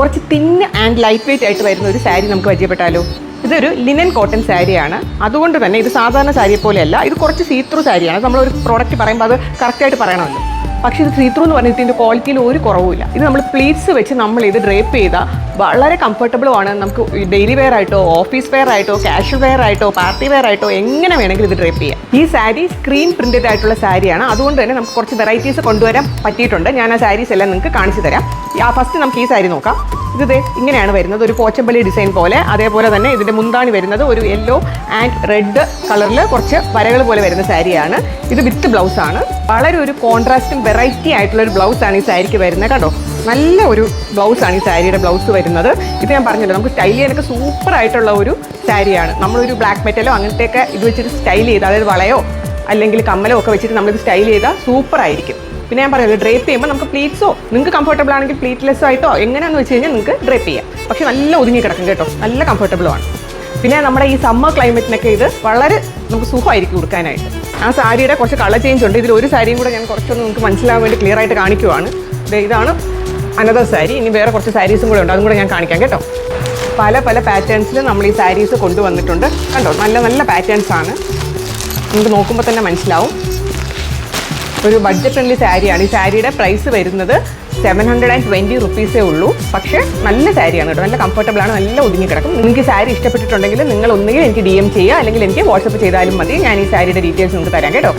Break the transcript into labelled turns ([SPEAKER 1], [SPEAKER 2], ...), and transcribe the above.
[SPEAKER 1] കുറച്ച് തിന്ന് and light weight ആയിട്ട് വരുന്ന ഒരു സാരി നമുക്ക് പരിചയപ്പെട്ടാലോ? ഇതൊരു ലിനൻ കോട്ടൺ സാരിയാണ്. അതുകൊണ്ട് തന്നെ ഇത് സാധാരണ സാരിയെ പോലെയല്ല, ഇത് കുറച്ച് സീത്രൂ സാരിയാണ്. നമ്മളൊരു പ്രോഡക്റ്റ് പറയുമ്പോൾ അത് കറക്റ്റായിട്ട് പറയണമല്ലോ. പക്ഷേ ഇത് സീത്രൂ എന്ന് പറഞ്ഞിട്ട് ഇതിൻ്റെ ക്വാളിറ്റിയിൽ ഒരു കുറവുമില്ല. ഇത് നമ്മൾ പ്ലീറ്റ്സ് വെച്ച് നമ്മൾ ഇത് ഡ്രേപ്പ് ചെയ്താൽ വളരെ കംഫർട്ടബിളുമാണ്. നമുക്ക് ഡെയിലി വെയർ ആയിട്ടോ, ഓഫീസ് വെയർ ആയിട്ടോ, കാഷ്വൽ വെയർ ആയിട്ടോ, പാർട്ടി വെയർ ആയിട്ടോ എങ്ങനെ വേണമെങ്കിലും ഇത് ഡ്രേപ്പ് ചെയ്യാം. ഈ സാരി സ്ക്രീൻ പ്രിന്റഡ് ആയിട്ടുള്ള സാരിയാണ്. അതുകൊണ്ട് തന്നെ നമുക്ക് കുറച്ച് വെറൈറ്റീസ് കൊണ്ടുവരാൻ പറ്റിയിട്ടുണ്ട്. ഞാൻ ആ സാരീസ് എല്ലാം നിങ്ങൾക്ക് കാണിച്ചു തരാം. ഫസ്റ്റ് നമുക്ക് ഈ സാരി നോക്കാം. ഇത് ഇങ്ങനെയാണ് വരുന്നത്, ഒരു പോച്ചമ്പള്ളി ഡിസൈൻ പോലെ. അതേപോലെ തന്നെ ഇതിൻ്റെ മുന്താണി വരുന്നത് ഒരു യെല്ലോ ആൻഡ് റെഡ് കളറിൽ കുറച്ച് വരകൾ പോലെ വരുന്ന സാരിയാണ്. ഇത് വിത്ത് ബ്ലൗസാണ്. വളരെ ഒരു കോൺട്രാസ്റ്റും വെറൈറ്റി ആയിട്ടുള്ള ഒരു ബ്ലൗസാണ് ഈ സാരിക്ക് വരുന്നത്. കേട്ടോ, നല്ല ഒരു ബ്ലൗസാണ് ഈ സാരിയുടെ ബ്ലൗസ് വരുന്നത്. ഇത് ഞാൻ പറഞ്ഞല്ലോ, നമുക്ക് സ്റ്റൈൽ ചെയ്യാനൊക്കെ സൂപ്പർ ആയിട്ടുള്ള ഒരു സാരിയാണ്. നമ്മളൊരു ബ്ലാക്ക് മെറ്റലോ അങ്ങനത്തെയൊക്കെ ഇത് വെച്ചിട്ട് സ്റ്റൈൽ ചെയ്ത്, അതായത് വളയോ അല്ലെങ്കിൽ കമ്മലോ ഒക്കെ വെച്ചിട്ട് നമ്മളിത് സ്റ്റൈൽ ചെയ്താൽ സൂപ്പർ ആയിരിക്കും. പിന്നെ ഞാൻ പറയുന്നത് ഡ്രേപ്പ് ചെയ്യുമ്പോൾ നമുക്ക് പ്ലീറ്റ്സോ, നിങ്ങൾക്ക് കംഫർട്ടബിൾ ആണെങ്കിൽ പ്ലീറ്റ്ലെസ്സോ ആയിട്ടോ എങ്ങനെയാണെന്ന് വെച്ച് കഴിഞ്ഞാൽ നിങ്ങൾക്ക് ഡ്രേപ്പ് ചെയ്യാം. പക്ഷേ നല്ല ഒതുങ്ങി കിടക്കും കേട്ടോ, നല്ല കംഫർട്ടബിളുമാണ്. പിന്നെ നമ്മുടെ ഈ സമ്മർ ക്ലൈമറ്റിനൊക്കെ ഇത് വളരെ നമുക്ക് സുഖമായിരിക്കും കൊടുക്കാനായിട്ട്. ആ സാരിയുടെ കുറച്ച് കളർ ചേഞ്ച് ഉണ്ട്. ഇതിൽ ഒരു സാരിയും കൂടെ ഞാൻ കുറച്ചൊന്ന് നിങ്ങൾക്ക് മനസ്സിലാവാൻ വേണ്ടി ക്ലിയർ ആയിട്ട് കാണിക്കുവാണ്. ഇതാണ് അനദർ സാരി. ഇനി വേറെ കുറച്ച് സാരീസും കൂടെ ഉണ്ട്, അതും കൂടെ ഞാൻ കാണിക്കാം കേട്ടോ. പല പല പാറ്റേൺസിൽ നമ്മൾ ഈ സാരീസ് കൊണ്ടുവന്നിട്ടുണ്ട്. കണ്ടോ, നല്ല നല്ല പാറ്റേൺസ് ആണ്. നിങ്ങൾക്ക് നോക്കുമ്പോൾ തന്നെ മനസ്സിലാവും. ഒരു ബഡ്ജറ്റ് ഫ്രണ്ട്ലി സാരിയാണ്. ഈ സാരിയുടെ പ്രൈസ് വരുന്നത് 720 റുപ്പീസേ ഉള്ളൂ. പക്ഷേ നല്ല സാരിയാണ് കേട്ടോ, നല്ല കംഫർട്ടബിൾ ആണ്, നല്ല ഒതുങ്ങി കിടക്കും. നിങ്ങൾക്ക് സാരി ഇഷ്ടപ്പെട്ടിട്ടുണ്ടെങ്കിൽ നിങ്ങൾ ഒന്നുകിൽ എനിക്ക് DM ചെയ്യുക, അല്ലെങ്കിൽ എനിക്ക് വാട്സപ്പ് ചെയ്താലും മതി. ഞാൻ ഈ സാരിയുടെ ഡീറ്റെയിൽസ് നിങ്ങൾക്ക് തരാം കേട്ടോ.